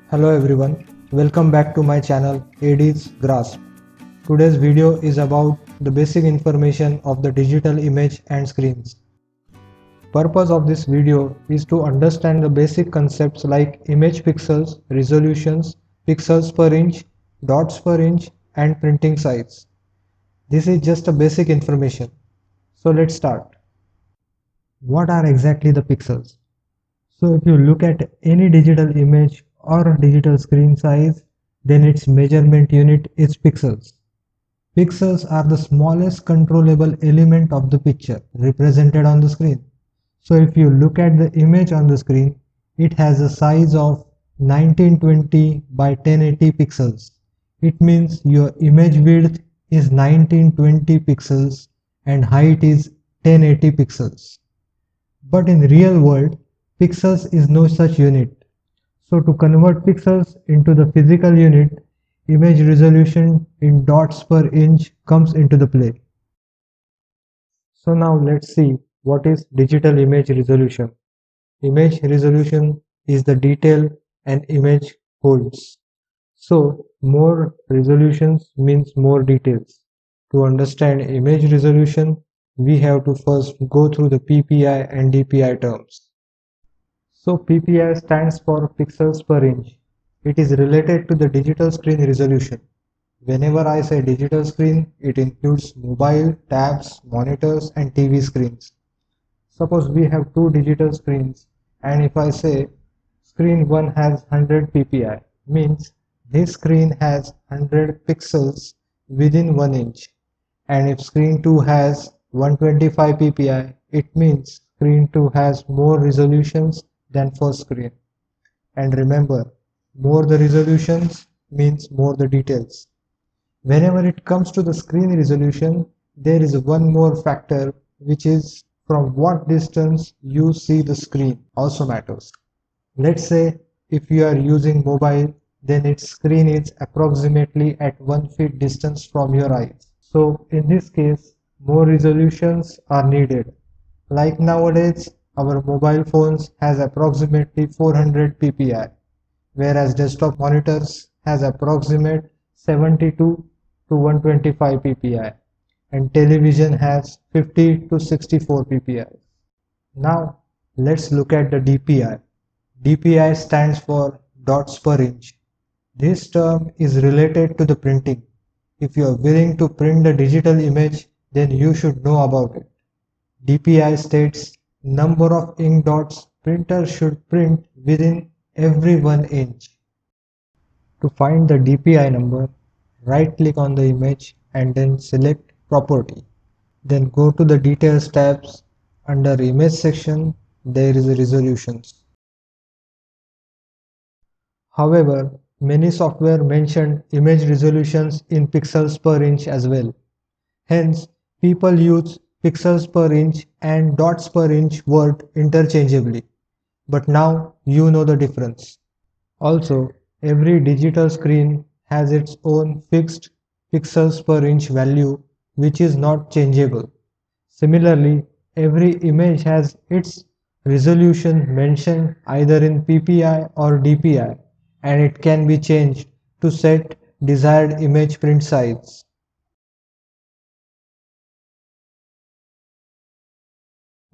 Hello everyone, welcome back to my channel AD's Grasp. Today's video is about the basic information of the digital image and screens. Purpose of this video is to understand the basic concepts like image pixels, resolutions, pixels per inch, dots per inch and printing size. This is just a basic information. So let's start. What are exactly the pixels? So if you look at any digital image or digital screen size, then its measurement unit is pixels. Pixels are the smallest controllable element of the picture represented on the screen. So if you look at the image on the screen, it has a size of 1920 by 1080 pixels. It means your image width is 1920 pixels and height is 1080 pixels. But in real world, pixels is no such unit. So to convert pixels into the physical unit, image resolution in dots per inch comes into the play. So now let's see what is digital image resolution. Image resolution is the detail an image holds. So more resolutions means more details. To understand image resolution, we have to first go through the PPI and DPI terms. So PPI stands for pixels per inch. It is related to the digital screen resolution. Whenever I say digital screen, it includes mobile, tabs, monitors and TV screens. Suppose we have two digital screens and if I say screen 1 has 100 ppi, means this screen has 100 pixels within 1 inch, and if screen 2 has 125 ppi, it means screen 2 has more resolutions than first screen. And remember, more the resolutions means more the details. Whenever it comes to the screen resolution, there is one more factor, which is from what distance you see the screen also matters. Let's say if you are using mobile, then its screen is approximately at 1 feet distance from your eyes. So in this case, more resolutions are needed. Like nowadays, our mobile phones has approximately 400 ppi, whereas desktop monitors has approximate 72 to 125 ppi and television has 50 to 64 ppi. Now let's look at the DPI. DPI stands for dots per inch. This term is related to the printing. If you are willing to print the digital image, then you should know about it. DPI states number of ink dots printer should print within every 1 inch. To find the DPI number, right-click on the image and then select Property. Then go to the Details tabs. Under Image section, there is Resolutions. However, many software mention image resolutions in pixels per inch as well. Hence, people use pixels per inch and dots per inch word interchangeably. But now you know the difference. Also, every digital screen has its own fixed pixels per inch value which is not changeable. Similarly, every image has its resolution mentioned either in PPI or DPI and it can be changed to set desired image print size.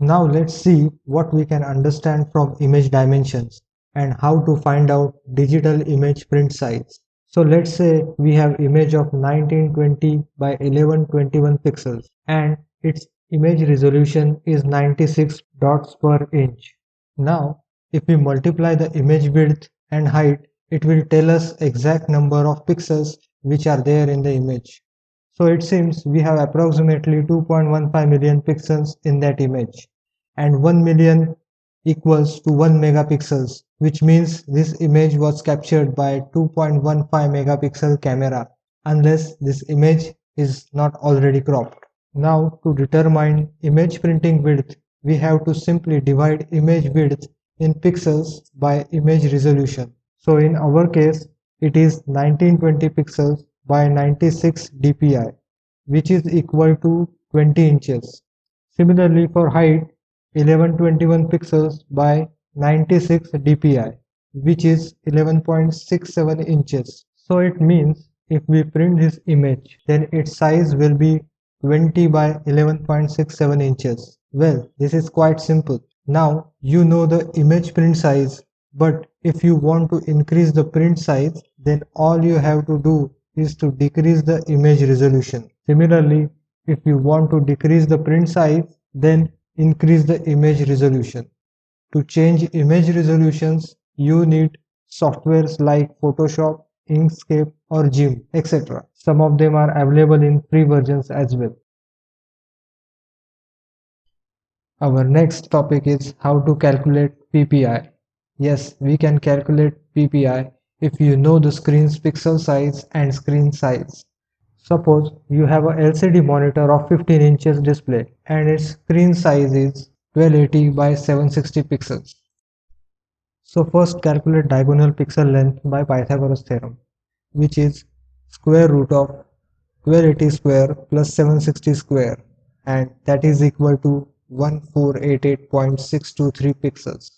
Now let's see what we can understand from image dimensions and how to find out digital image print size. So let's say we have image of 1920 by 1121 pixels and its image resolution is 96 dots per inch. Now if we multiply the image width and height, it will tell us exact number of pixels which are there in the image. So it seems we have approximately 2.15 million pixels in that image and 1 million equals to 1 megapixels, which means this image was captured by 2.15 megapixel camera unless this image is not already cropped. Now to determine image printing width, we have to simply divide image width in pixels by image resolution. So in our case, it is 1920 pixels by 96 dpi, which is equal to 20 inches. Similarly for height, 1121 pixels by 96 dpi, which is 11.67 inches. So it means if we print this image, then its size will be 20 by 11.67 inches. Well, this is quite simple. Now you know the image print size, but if you want to increase the print size, then all you have to do is to decrease the image resolution. Similarly, if you want to decrease the print size, then increase the image resolution. To change image resolutions, you need softwares like Photoshop, Inkscape or GIMP, etc. Some of them are available in free versions as well. Our next topic is how to calculate PPI. Yes, we can calculate PPI if you know the screen's pixel size and screen size. Suppose you have a LCD monitor of 15 inches display and its screen size is 1280 by 760 pixels. So first calculate diagonal pixel length by Pythagoras theorem, which is square root of 1280 square plus 760 square, and that is equal to 1488.623 pixels.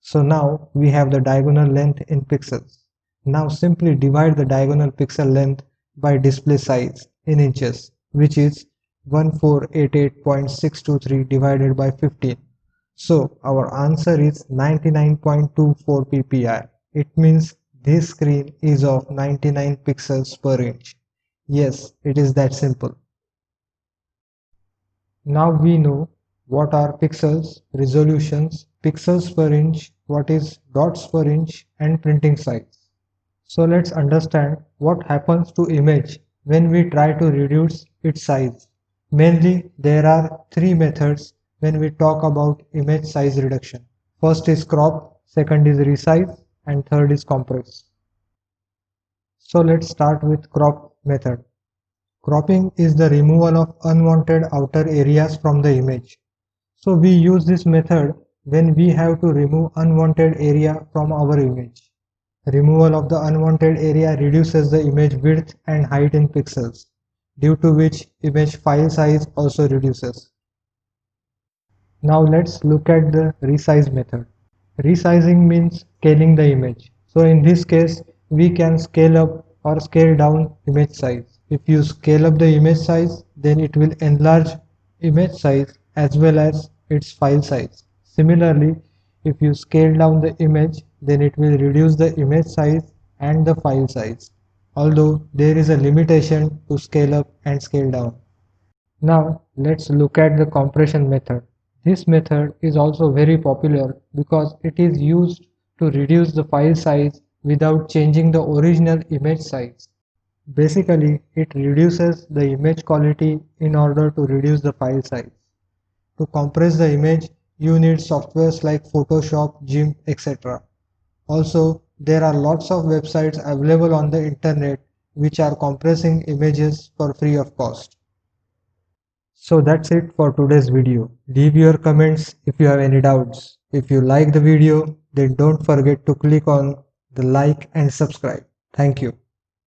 So now we have the diagonal length in pixels. Now simply divide the diagonal pixel length by display size in inches, which is 1488.623 divided by 15. So our answer is 99.24 ppi. It means this screen is of 99 pixels per inch. Yes, it is that simple. Now we know what are pixels, resolutions, pixels per inch, what is dots per inch, and printing size. So let's understand what happens to image when we try to reduce its size. Mainly there are three methods when we talk about image size reduction. First is crop, second is resize, and third is compress. So let's start with crop method. Cropping is the removal of unwanted outer areas from the image. So we use this method when we have to remove unwanted area from our image. Removal of the unwanted area reduces the image width and height in pixels, due to which image file size also reduces. Now let's look at the resize method. Resizing means scaling the image. So in this case, we can scale up or scale down image size. If you scale up the image size, then it will enlarge image size as well as its file size. Similarly, if you scale down the image, then it will reduce the image size and the file size. Although there is a limitation to scale up and scale down. Now let's look at the compression method. This method is also very popular because it is used to reduce the file size without changing the original image size. Basically, it reduces the image quality in order to reduce the file size. To compress the image, you need softwares like Photoshop, GIMP, etc. Also, there are lots of websites available on the internet which are compressing images for free of cost. So that's it for today's video. Leave your comments if you have any doubts. If you like the video, then don't forget to click on the like and subscribe. Thank you.